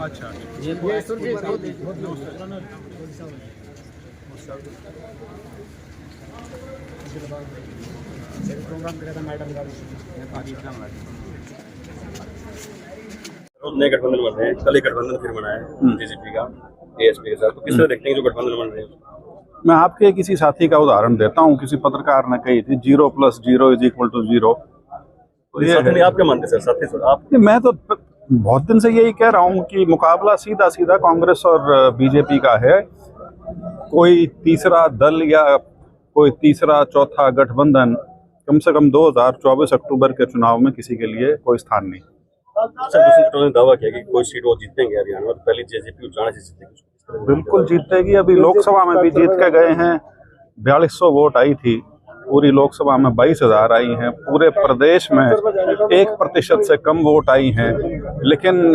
अच्छा ये प्रोग्राम किया था मैडम का नए गठबंधन बन रहे हैं, कल ही गठबंधन फिर बना है बीजेपी का एएसपी के साथ। तो किस तरह देखते हैं जो गठबंधन बन रहे हैं? मैं आपके किसी साथी का उदाहरण देता हूँ। किसी पत्रकार ने कही थी 0 + 0 = 0। तो ये साथी नहीं, आप क्या मानते हैं सर? साथी सर आप? मैं तो बहुत दिन से यही कह रहा हूँ कि मुकाबला सीधा सीधा कांग्रेस और बीजेपी का है। कोई तीसरा दल या कोई तीसरा चौथा गठबंधन कम से कम 2024 अक्टूबर के चुनाव में किसी के लिए कोई स्थान नहीं। सर दूसरे ने दावा किया कि कोई सीट वो जीतेंगे हरियाणा में, तो पहली जेजेपी उच्चारण से जीतेगी। बिल्कुल जीतेगी। अभी लोकसभा में भी जीत के गए हैं। 4200 वोट आई थी, पूरी लोकसभा में 22,000 आई हैं। पूरे प्रदेश में 1% से कम वोट आई हैं। लेकिन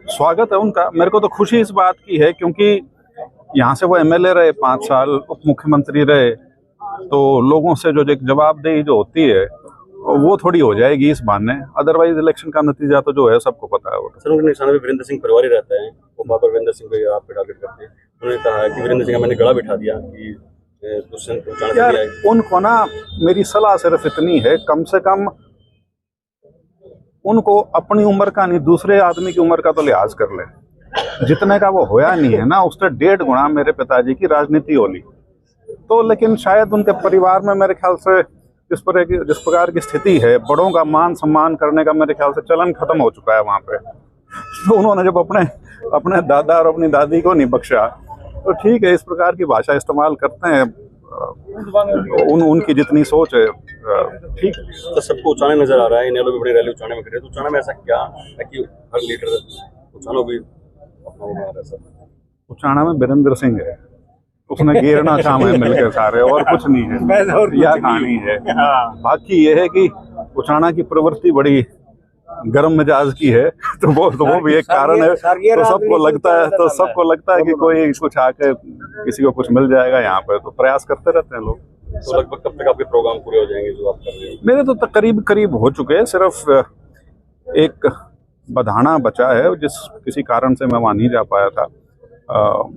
स्वागत है उनका। मेरे को तो खुशी इस बात की है क्योंकि यहाँ से वो एमएलए रहे 5 साल, उप मुख्यमंत्री रहे, तो लोगों से जो जवाबदेही जो होती है वो थोड़ी हो जाएगी इस बहाने। अदरवाइज इलेक्शन का नतीजा तो जो है सबको पता है। वो सर उनके निशाने पे वीरेंद्र सिंह परिवार ही रहता है, वो बाबा वीरेंद्र सिंह को आप पे टारगेट करते हैं। उन्होंने कहा कि वीरेंद्र सिंह का मैंने गला बिठा दिया कि यार उनको ना मेरी सलाह सिर्फ इतनी है, कम से कम उनको अपनी उम्र का नहीं दूसरे आदमी की उम्र का तो लिहाज कर ले। जितने का वो होया नहीं है ना, उससे 1.5 गुना मेरे पिताजी की राजनीति होली। तो लेकिन शायद उनके परिवार में मेरे ख्याल से जिस प्रकार की स्थिति है, बड़ों का मान सम्मान करने का मेरे ख्याल से चलन खत्म हो चुका है वहाँ पे। तो उन्होंने जब अपने दादा और अपनी दादी को नहीं बख्शा, तो ठीक है, इस प्रकार की भाषा इस्तेमाल करते हैं। उनकी जितनी सोच है ठीक। तो सबको उचाने नजर आ रहा है, इन्हें लोग बड़ी रैली उचाने में कर रहे हैं। तो उचाने में ऐसा क्या है कि हर लीडर उचानो भी अपना बना रहा है? सर उचाना में वीरेंद्र सिंह है, उसने गिरना शाम है मिलकर सारे, और कुछ नहीं है। यह कहानी है। बाकी ये है कि उचाना की प्रवृत्ति बड़ी गर्म मिजाज की है, तो वो भी एक कारण है। तो सबको लगता है कि कोई कुछ आके किसी को कुछ मिल जाएगा यहाँ पे, तो प्रयास करते रहते हैं लोग। तो लगभग कब तक आपके प्रोग्राम पूरे हो जाएंगे जो आप कर रहे हैं? मेरे तो करीब हो चुके हैं। सिर्फ एक बधाना बचा है, जिस किसी कारण से मैं वहाँ नहीं जा पाया था,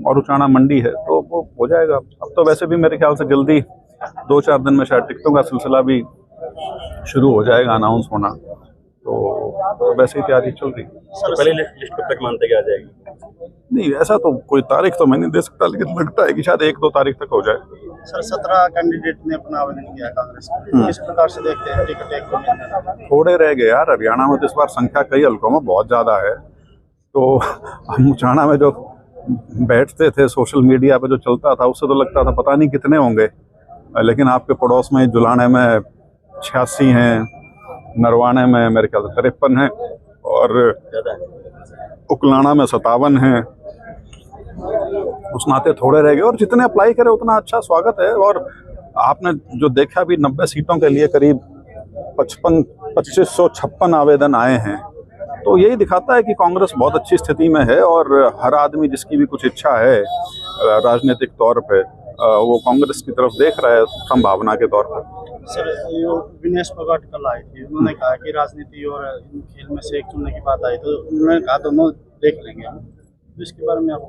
और उचाना मंडी है, तो वो हो जाएगा। अब तो वैसे भी मेरे ख्याल से जल्दी 2-4 दिन में शायद टिकटों का सिलसिला भी शुरू हो जाएगा, अनाउंस होना। तो वैसे ही तैयारी चल रही। सर पहले लिस्ट कब तक मानते क्या जाएगी? नहीं, ऐसा तो कोई तारीख तो मैं नहीं दे सकता, लेकिन लगता है कि शायद 1-2 तारीख तक हो जाए। सर 17 कैंडिडेट ने अपना आवेदन किया कांग्रेस में, किस प्रकार से देखते हैं टिकट एक को मिलने? थोड़े रह गए यार। हरियाणा में तो इस बार संख्या कई हल्कों में बहुत ज़्यादा है। तो हम उचाना में जो बैठते थे, सोशल मीडिया पे जो चलता था, उससे तो लगता था पता नहीं कितने होंगे। लेकिन आपके पड़ोस में जुलाने में 86 हैं, नरवाने में मेरे ख्याल से 53 हैं, और उकलाना में 57 हैं। उस नाते थोड़े रह गए, और जितने अप्लाई करे उतना अच्छा स्वागत है। और आपने जो देखा भी 90 सीटों के लिए करीब 2556 आवेदन आए हैं। तो यही दिखाता है कि कांग्रेस बहुत अच्छी स्थिति में है, और हर आदमी जिसकी भी कुछ इच्छा है राजनीतिक तौर पे, वो कांग्रेस की तरफ देख रहा है संभावना के तौर पर। सर विनेश फोगाट कल आए थे, उन्होंने कहा कि राजनीति और खेल में से एक चुनने की बात आई, तो उन्होंने कहा दोनों देख लेंगे हम। तो इसके बारे में आप?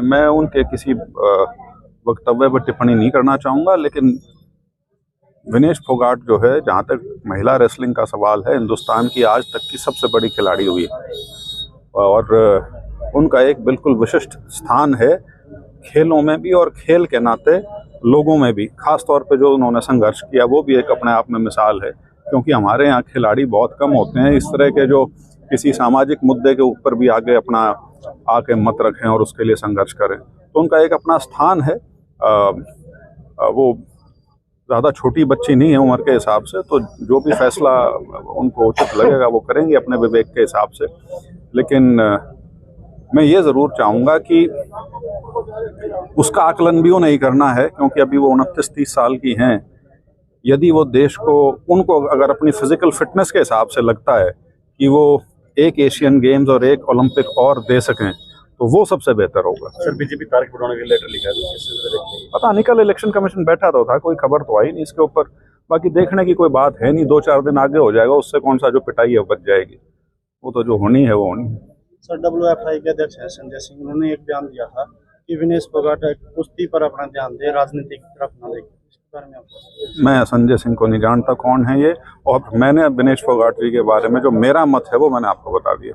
मैं उनके किसी वक्तव्य पर टिप्पणी नहीं करना चाहूँगा, लेकिन विनेश फोगाट जो है, जहाँ तक महिला रेसलिंग का सवाल है, हिंदुस्तान की आज तक की सबसे बड़ी खिलाड़ी हुई है, और उनका एक बिल्कुल विशिष्ट स्थान है खेलों में भी, और खेल के नाते लोगों में भी। खास तौर पे जो उन्होंने संघर्ष किया, वो भी एक अपने आप में मिसाल है, क्योंकि हमारे यहाँ खिलाड़ी बहुत कम होते हैं इस तरह के जो किसी सामाजिक मुद्दे के ऊपर भी आगे अपना आके मत रखें और उसके लिए संघर्ष करें। तो उनका एक अपना स्थान है। वो ज़्यादा छोटी बच्ची नहीं है उम्र के हिसाब से, तो जो भी फैसला उनको उचित लगेगा वो करेंगे अपने विवेक के हिसाब से। लेकिन मैं ये ज़रूर चाहूँगा कि उसका आकलन भी वो नहीं करना है, क्योंकि अभी वो 29-30 साल की हैं। यदि वो देश को, उनको अगर अपनी फिजिकल फिटनेस के हिसाब से लगता है कि वो एक एशियन गेम्स और एक ओलंपिक और दे सकें, तो वो सबसे बेहतर होगा। सर बीजेपी तारीख बढ़ाने के लिए लेटर लिखा है, तो किस तरह देखते हैं? पता नहीं, कल इलेक्शन कमीशन बैठा तो था, कोई खबर तो आई नहीं इसके ऊपर। बाकी देखने की कोई बात है नहीं, 2-4 दिन आगे हो जाएगा, उससे कौन सा जो पिटाई है बच जाएगी, वो तो जो होनी है वो होनी है। सर WFI के अध्यक्ष हैं संजय सिंह, उन्होंने एक बयान दिया था कि विनेश फोगाट कुश्ती पर अपना ध्यान दे, राजनीति की तरफ ना देखे। इसके बारे में आपको? मैं संजय सिंह को नहीं जानता कौन है ये, और मैंने विनेश फोगाट जी के बारे में जो मेरा मत है वो मैंने आपको बता दिया।